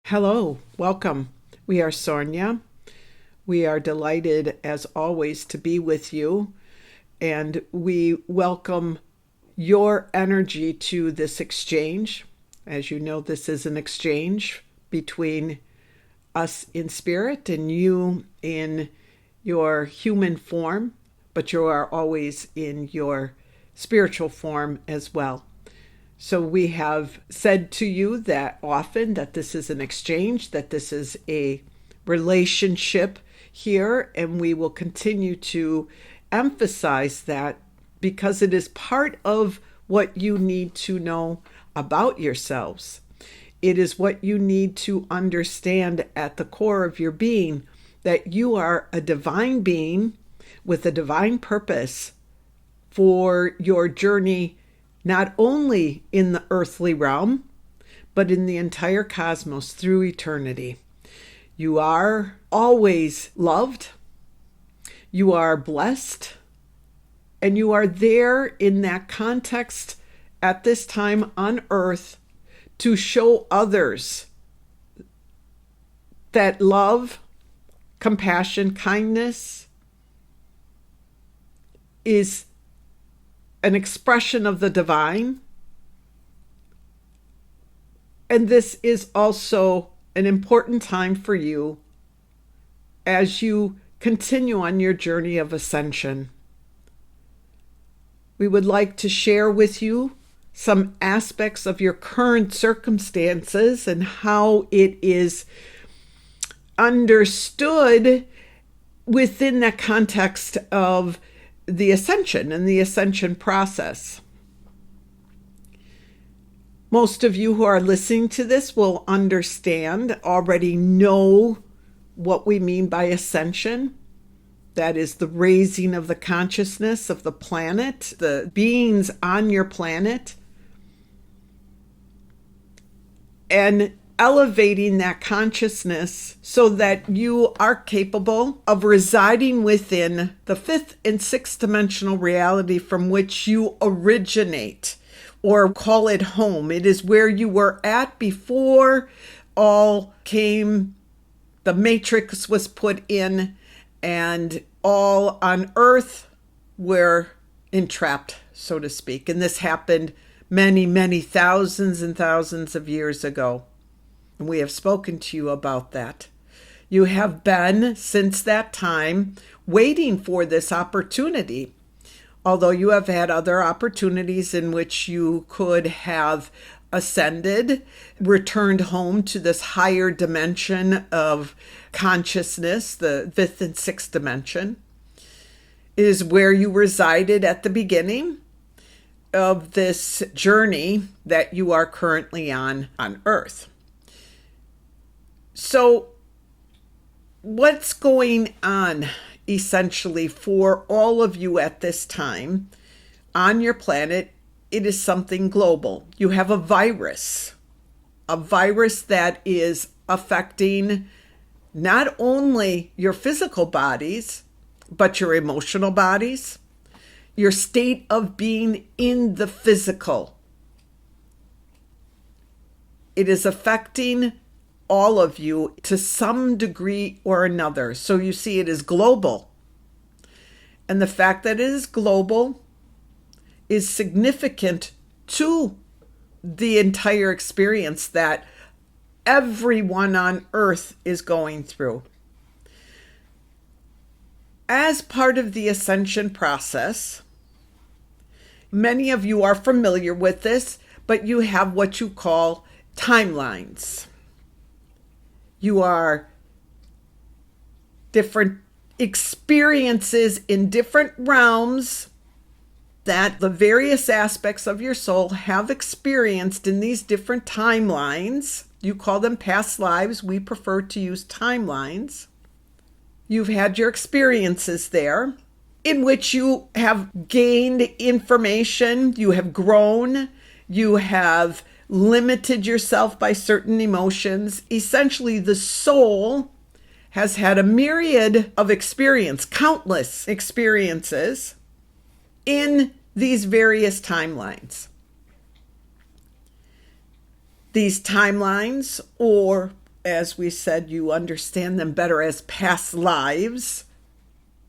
Hello, welcome. We are Sornia. We are delighted, as always, to be with you, and we welcome your energy to this exchange. As you know, this is an exchange between us in spirit and you in your human form, but you are always in your spiritual form as well. So we have said to you that often that this is an exchange, that this is a relationship here, and we will continue to emphasize that because it is part of what you need to know about yourselves. It is what you need to understand at the core of your being, that you are a divine being with a divine purpose for your journey, not only in the earthly realm, but in the entire cosmos through eternity. You are always loved, you are blessed, and you are there in that context at this time on earth to show others that love, compassion, kindness is an expression of the divine. And this is also an important time for you as you continue on your journey of ascension. We would like to share with you some aspects of your current circumstances and how it is understood within the context of the ascension and the ascension process. Most of you who are listening to this will understand, already know what we mean by ascension. That is the raising of the consciousness of the planet, the beings on your planet, and elevating that consciousness so that you are capable of residing within the fifth and sixth dimensional reality from which you originate, or call it home. It is where you were at before all came, the matrix was put in, and all on earth were entrapped, so to speak. And this happened many, many thousands and thousands of years ago. And we have spoken to you about that. You have been, since that time, waiting for this opportunity. Although you have had other opportunities in which you could have ascended, returned home to this higher dimension of consciousness, the fifth and sixth dimension, is where you resided at the beginning of this journey that you are currently on Earth. So what's going on essentially for all of you at this time on your planet? It is something global. You have a virus that is affecting not only your physical bodies, but your emotional bodies, your state of being in the physical. It is affecting all of you to some degree or another. So you see, it is global. And the fact that it is global is significant to the entire experience that everyone on earth is going through. As part of the ascension process, many of you are familiar with this, but you have what you call timelines. You are different experiences in different realms that the various aspects of your soul have experienced in these different timelines. You call them past lives. We prefer to use timelines. You've had your experiences there in which you have gained information, you have grown, you have limited yourself by certain emotions. Essentially, the soul has had a myriad of experience, countless experiences in these various timelines. These timelines, or as we said, you understand them better as past lives,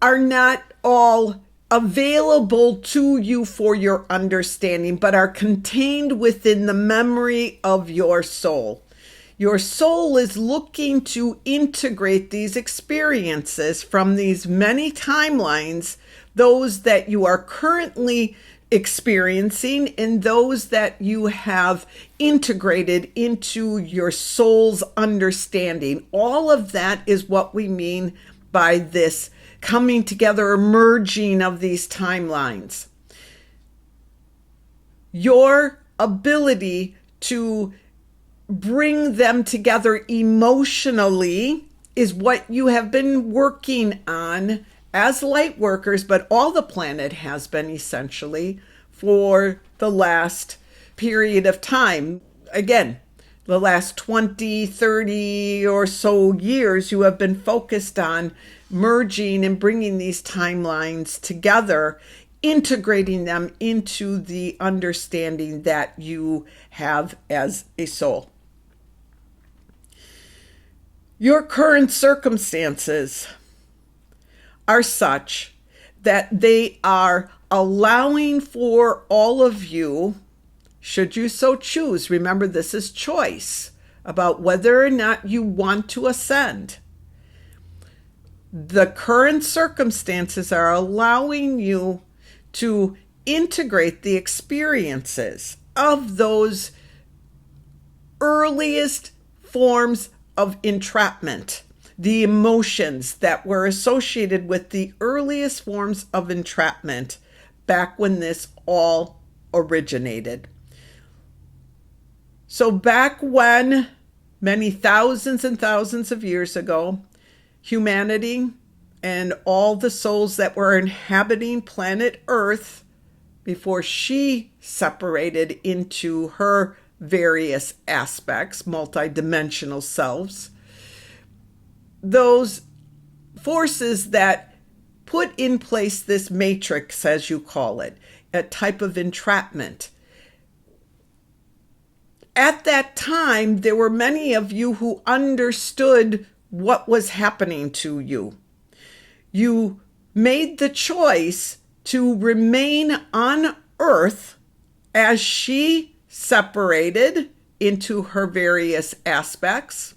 are not all available to you for your understanding, but are contained within the memory of your soul. Your soul is looking to integrate these experiences from these many timelines, those that you are currently experiencing and those that you have integrated into your soul's understanding. All of that is what we mean by this coming together, or merging of these timelines. Your ability to bring them together emotionally is what you have been working on as light workers, but all the planet has been essentially for the last period of time. Again, the last 20, 30 or so years, you have been focused on merging and bringing these timelines together, integrating them into the understanding that you have as a soul. Your current circumstances are such that they are allowing for all of you, should you so choose, remember this is choice, about whether or not you want to ascend. The current circumstances are allowing you to integrate the experiences of those earliest forms of entrapment, the emotions that were associated with the earliest forms of entrapment back when this all originated. So back when, many thousands and thousands of years ago, humanity and all the souls that were inhabiting planet Earth, before she separated into her various aspects, multidimensional selves, those forces that put in place this matrix, as you call it, a type of entrapment. At that time, there were many of you who understood what was happening to you. You made the choice to remain on Earth as she separated into her various aspects,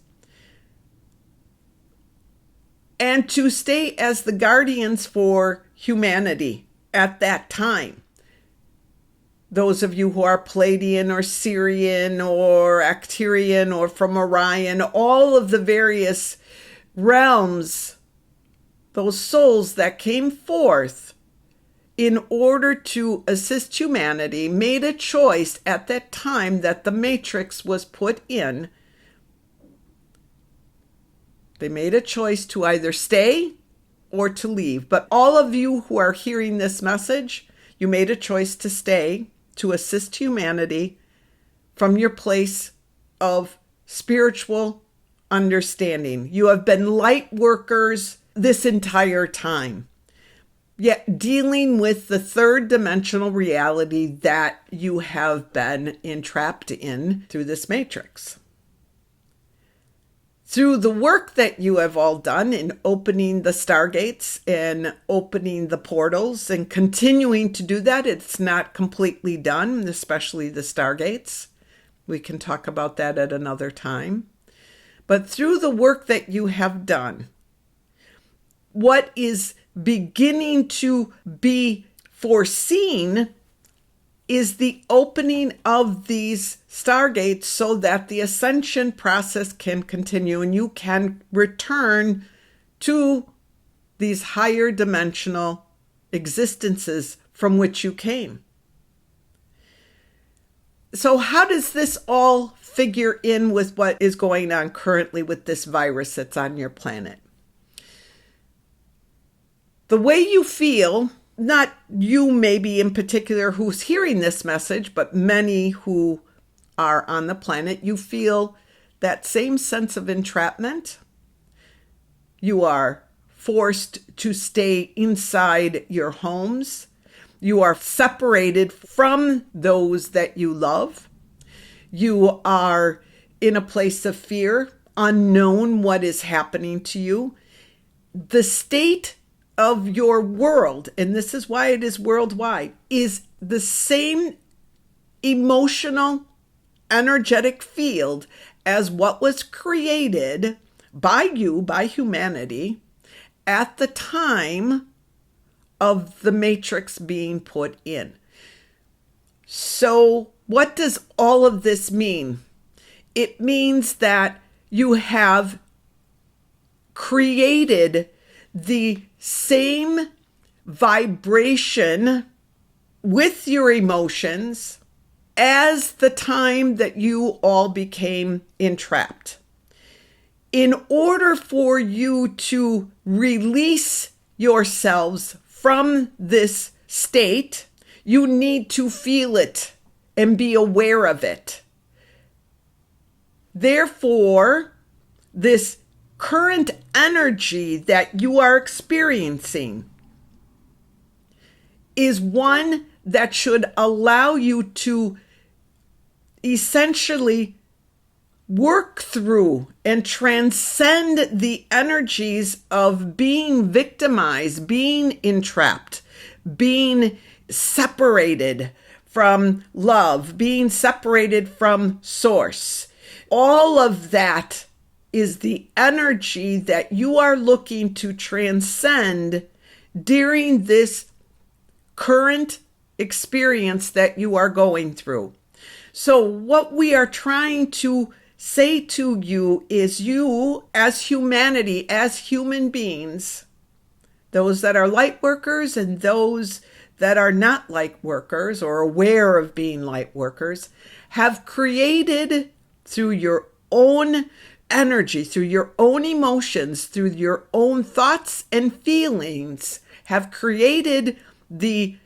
and to stay as the guardians for humanity at that time. Those of you who are Pleiadian or Sirian or Acterian or from Orion, all of the various realms, those souls that came forth in order to assist humanity, made a choice at that time that the matrix was put in. They made a choice to either stay or to leave. But all of you who are hearing this message, you made a choice to stay, to assist humanity from your place of spiritual understanding. You have been light workers this entire time, yet dealing with the third dimensional reality that you have been entrapped in through this matrix. Through the work that you have all done in opening the Stargates and opening the portals and continuing to do that, it's not completely done, especially the Stargates. We can talk about that at another time. But through the work that you have done, what is beginning to be foreseen is the opening of these Stargates so that the ascension process can continue and you can return to these higher dimensional existences from which you came. So how does this all figure in with what is going on currently with this virus that's on your planet? The way you feel, not you maybe in particular who's hearing this message, but many who are on the planet, you feel that same sense of entrapment. You are forced to stay inside your homes. You are separated from those that you love. You are in a place of fear, unknown what is happening to you. The state of your world, and this is why it is worldwide, is the same emotional, energetic field as what was created by you, by humanity, at the time of the matrix being put in. So what does all of this mean? It means that you have created the same vibration with your emotions as the time that you all became entrapped. In order for you to release yourselves from this state, you need to feel it and be aware of it. Therefore, this current energy that you are experiencing is one that should allow you to essentially work through and transcend the energies of being victimized, being entrapped, being separated from love, being separated from source. All of that is the energy that you are looking to transcend during this current experience that you are going through. So what we are trying to say to you is, you as humanity, as human beings, those that are light workers and those that are not light workers or aware of being light workers, have created through your own energy, through your own emotions, through your own thoughts and feelings, have created the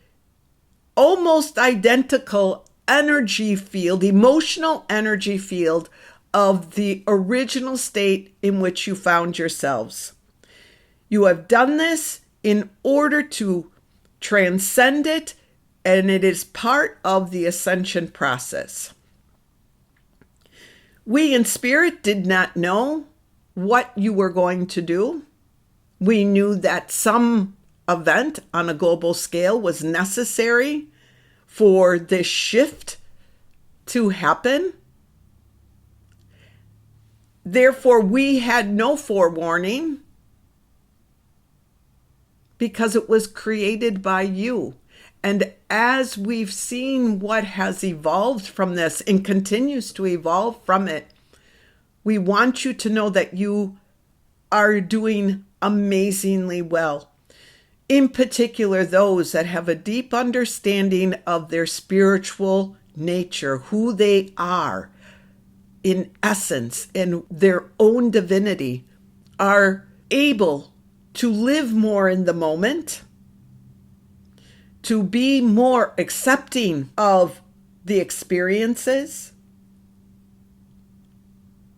almost identical energy field, emotional energy field of the original state in which you found yourselves. You have done this in order to transcend it, and it is part of the ascension process. We in spirit did not know what you were going to do. We knew that some event on a global scale was necessary for this shift to happen. Therefore, we had no forewarning because it was created by you. And as we've seen what has evolved from this and continues to evolve from it, we want you to know that you are doing amazingly well. In particular, those that have a deep understanding of their spiritual nature, who they are in essence, and their own divinity, are able to live more in the moment, to be more accepting of the experiences.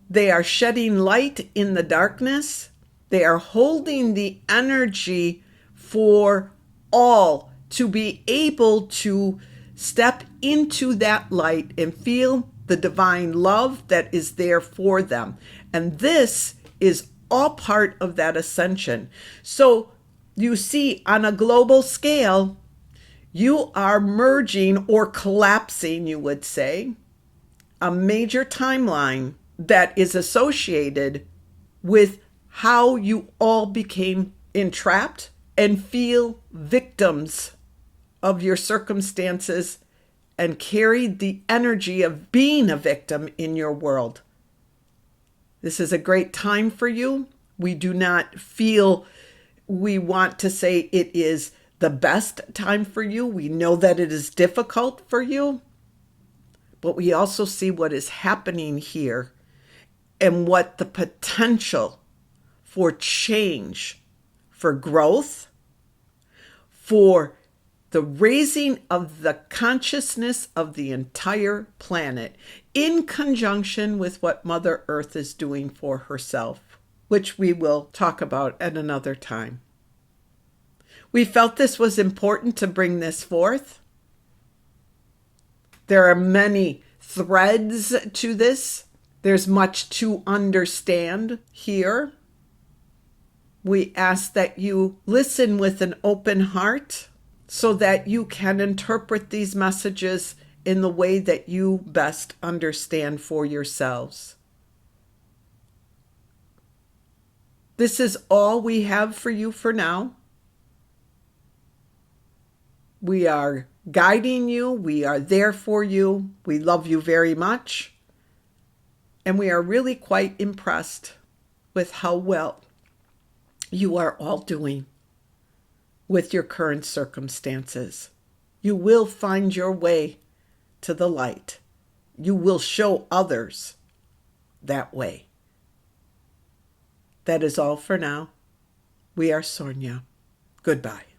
They are shedding light in the darkness. They are holding the energy for all to be able to step into that light and feel the divine love that is there for them. And this is all part of that ascension. So you see, on a global scale, you are merging or collapsing, you would say, a major timeline that is associated with how you all became entrapped and feel victims of your circumstances and carried the energy of being a victim in your world. This is a great time for you. We do not feel we want to say it is the best time for you. We know that it is difficult for you, but we also see what is happening here and what the potential for change, for growth, for the raising of the consciousness of the entire planet in conjunction with what Mother Earth is doing for herself, which we will talk about at another time. We felt this was important to bring this forth. There are many threads to this, There's much to understand here. We ask that you listen with an open heart so that you can interpret these messages in the way that you best understand for yourselves. This is all we have for you for now. We are guiding you. We are there for you. We love you very much. And we are really quite impressed with how well you are all doing with your current circumstances. You will find your way to the light. You will show others that way. That is all for now. We are Sornia. Goodbye.